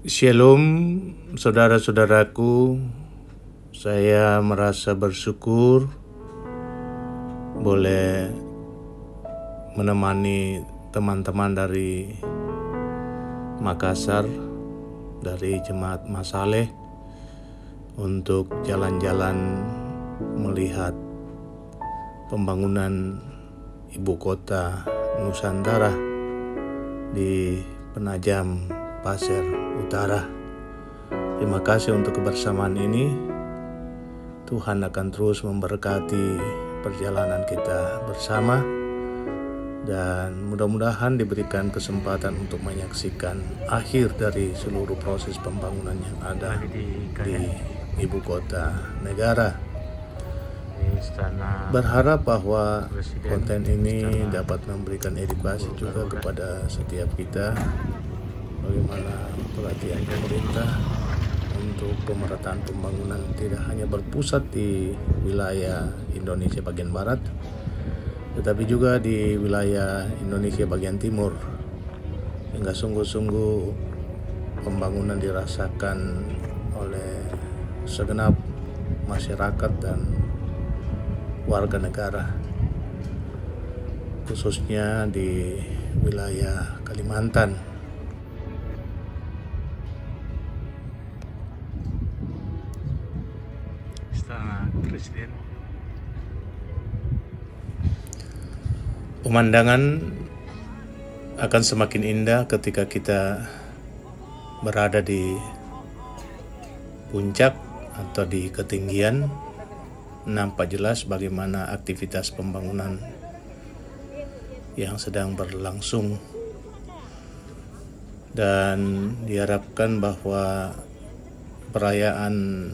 Shalom, saudara-saudaraku. Saya merasa bersyukur boleh menemani teman-teman dari Makassar, dari Jemaat Masaleh, untuk jalan-jalan melihat pembangunan ibu kota Nusantara di Penajam Pasir Utara. Terima kasih untuk kebersamaan ini. Tuhan akan terus memberkati perjalanan kita bersama, dan mudah-mudahan diberikan kesempatan untuk menyaksikan akhir dari seluruh proses pembangunan yang ada di ibu kota negara. Berharap bahwa konten ini dapat memberikan edukasi juga kepada setiap kita bagaimana perhatian pemerintah untuk pemerataan pembangunan tidak hanya berpusat di wilayah Indonesia bagian barat, tetapi juga di wilayah Indonesia bagian timur, hingga sungguh-sungguh pembangunan dirasakan oleh segenap masyarakat dan warga negara, khususnya di wilayah Kalimantan. Istana Presiden. Pemandangan akan semakin indah ketika kita berada di puncak atau di ketinggian. Nampak jelas bagaimana aktivitas pembangunan yang sedang berlangsung, dan diharapkan bahwa perayaan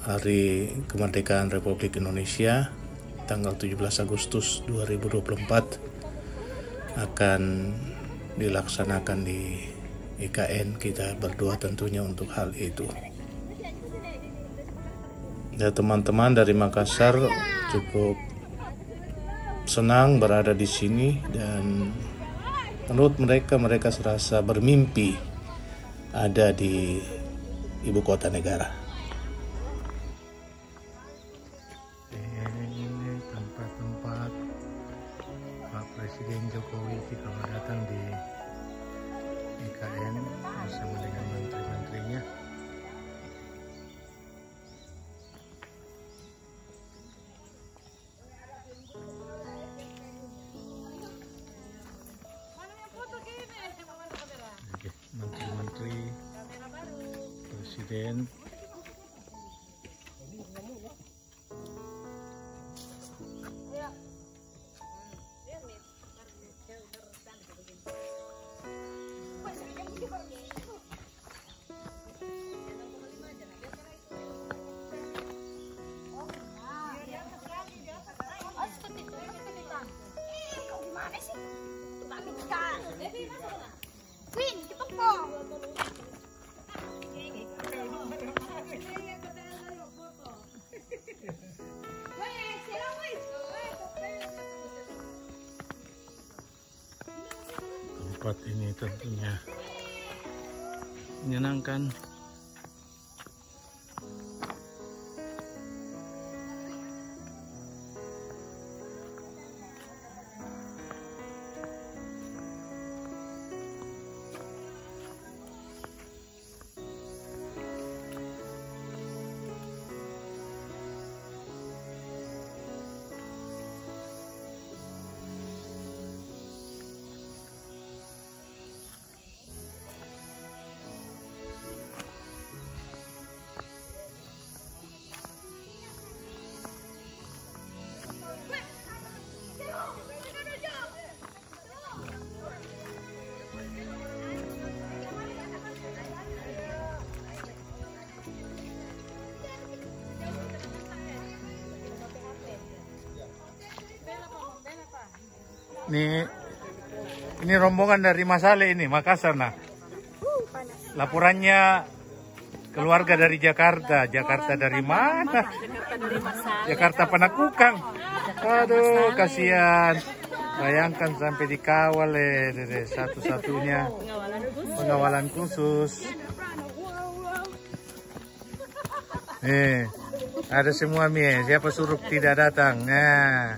Hari Kemerdekaan Republik Indonesia tanggal 17 Agustus 2024 akan dilaksanakan di IKN. Kita berdoa tentunya untuk hal itu. Dan teman-teman dari Makassar cukup senang berada di sini, dan menurut mereka serasa bermimpi ada di ibu kota negara. Ini tempat-tempat Pak Presiden Jokowi kalau datang di IKN bersama dengan menteri-menterinya. Menteri-menteri, presiden, tempat ini tentunya menyenangkan. Ini rombongan dari Masaleh ini, Makassar. Nah, laporannya keluarga dari Jakarta. Jakarta dari mana? Jakarta Panakukang. Aduh, kasihan. Bayangkan sampai dikawal Dede, satu-satunya pengawalan khusus. Ada semua Mie. Siapa suruh tidak datang? Nah,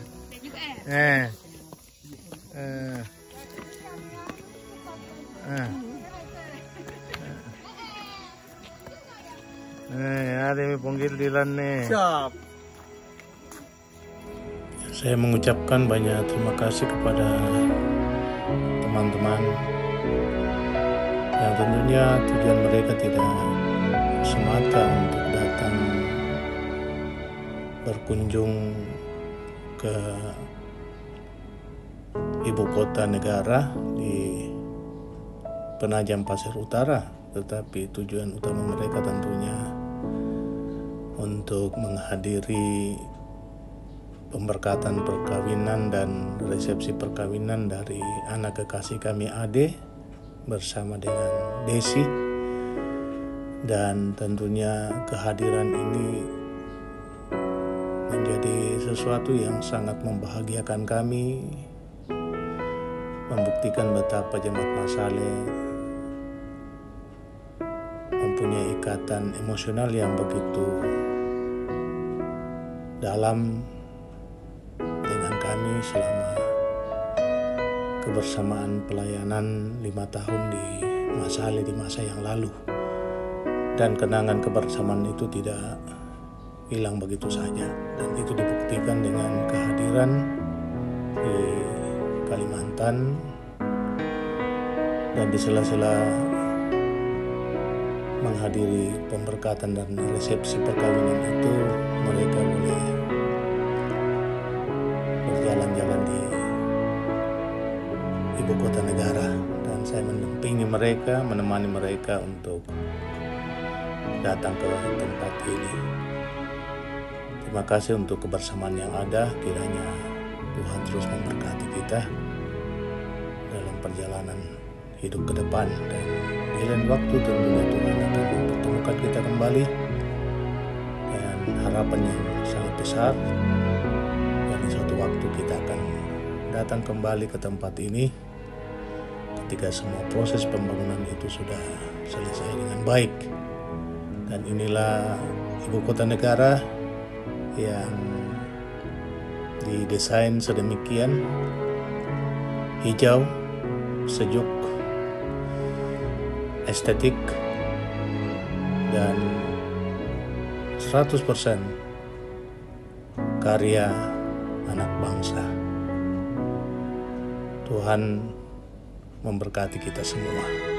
ada yang panggil Dilan nih. Siap. Saya mengucapkan banyak terima kasih kepada teman-teman yang tentunya tujuan mereka tidak semata untuk datang berkunjung ke ibu kota negara di Penajam Pasir Utara, tetapi tujuan utama mereka tentunya untuk menghadiri pemberkatan perkawinan dan resepsi perkawinan dari anak kekasih kami Ade bersama dengan Desi. Dan tentunya kehadiran ini menjadi sesuatu yang sangat membahagiakan kami, membuktikan betapa Jemaat Masale mempunyai ikatan emosional yang begitu dalam dengan kami selama kebersamaan pelayanan 5 tahun di Masale di masa yang lalu. Dan kenangan kebersamaan itu tidak hilang begitu saja, dan itu dibuktikan dengan kehadiran di Kalimantan, dan di sela-sela menghadiri pemberkatan dan resepsi perkawinan itu mereka boleh berjalan-jalan di ibu kota negara, dan saya mendampingi mereka, menemani mereka untuk datang ke tempat ini. Terima kasih untuk kebersamaan yang ada. Kiranya Tuhan terus memberkati kita dalam perjalanan hidup ke depan, dan di lain waktu tentunya Tuhan akan mempertemukan kita kembali dengan harapan yang sangat besar. Dan di suatu waktu kita akan datang kembali ke tempat ini ketika semua proses pembangunan itu sudah selesai dengan baik. Dan inilah ibu kota negara yang didesain sedemikian hijau, sejuk, estetik, dan 100% karya anak bangsa. Tuhan memberkati kita semua.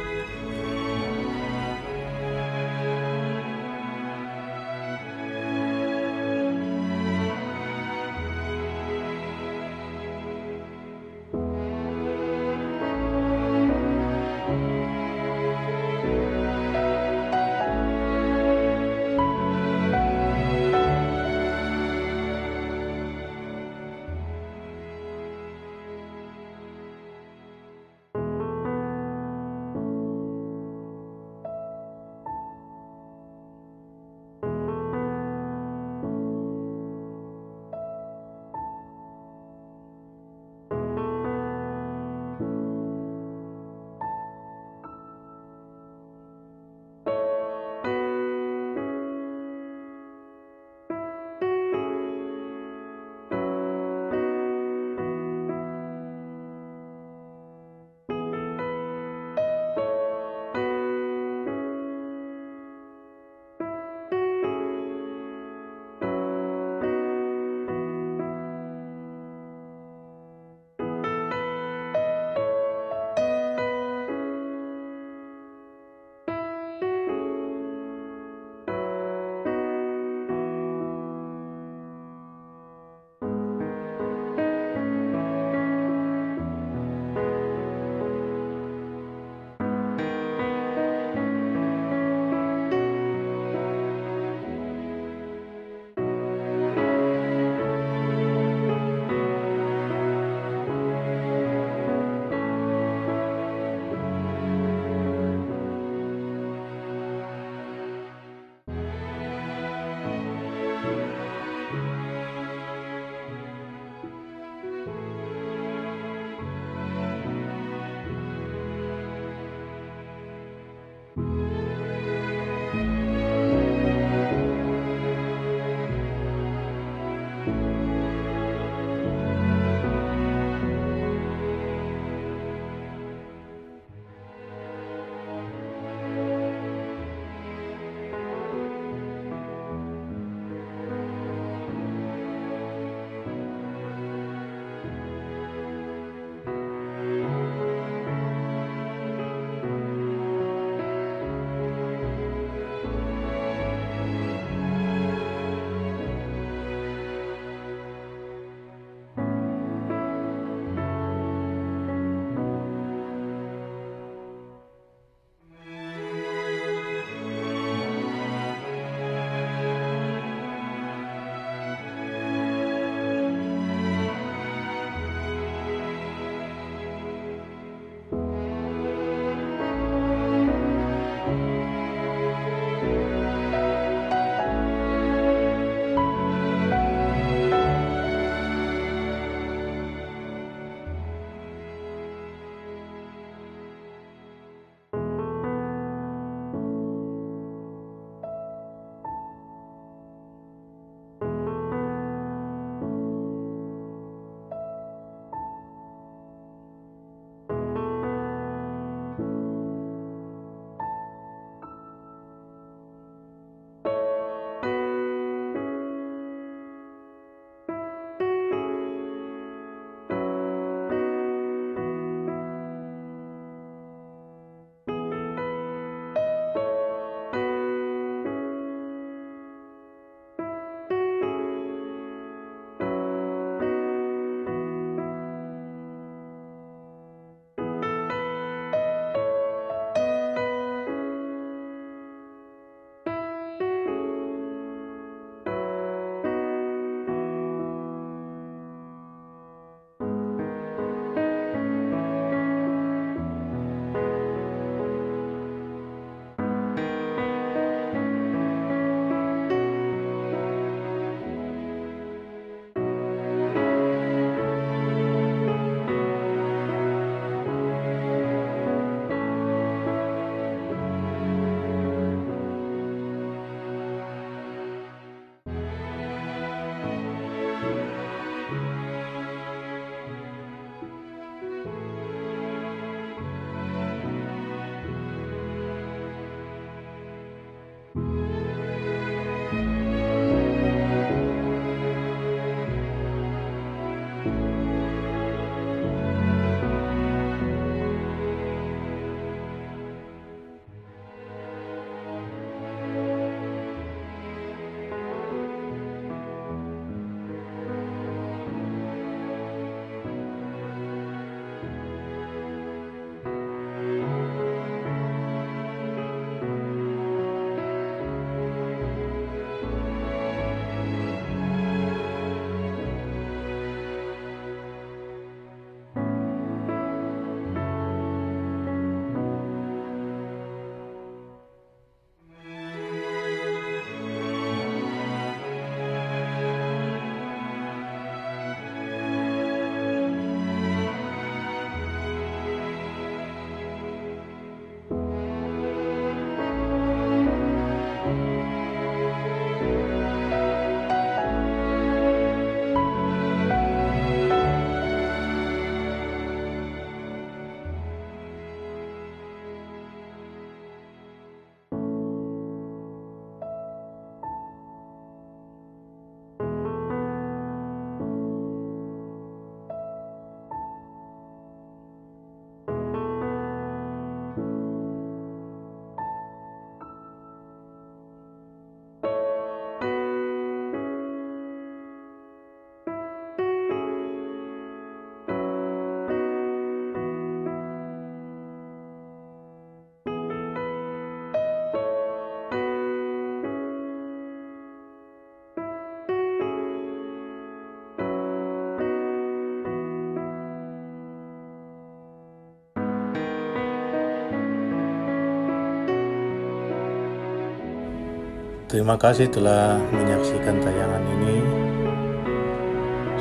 Terima kasih telah menyaksikan tayangan ini.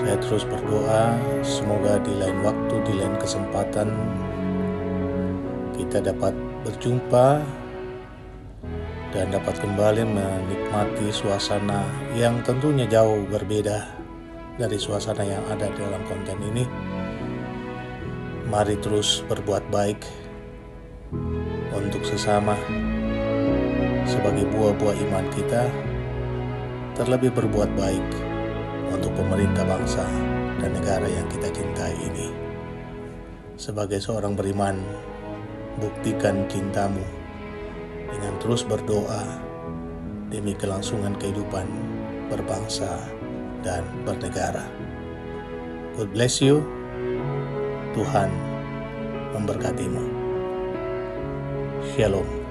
Saya terus berdoa semoga di lain waktu, di lain kesempatan kita dapat berjumpa dan dapat kembali menikmati suasana yang tentunya jauh berbeda dari suasana yang ada dalam konten ini. Mari terus berbuat baik untuk sesama sebagai buah-buah iman kita, terlebih berbuat baik untuk pemerintah bangsa dan negara yang kita cintai ini. Sebagai seorang beriman, buktikan cintamu dengan terus berdoa demi kelangsungan kehidupan berbangsa dan bernegara. God bless you. Tuhan memberkatimu. Shalom.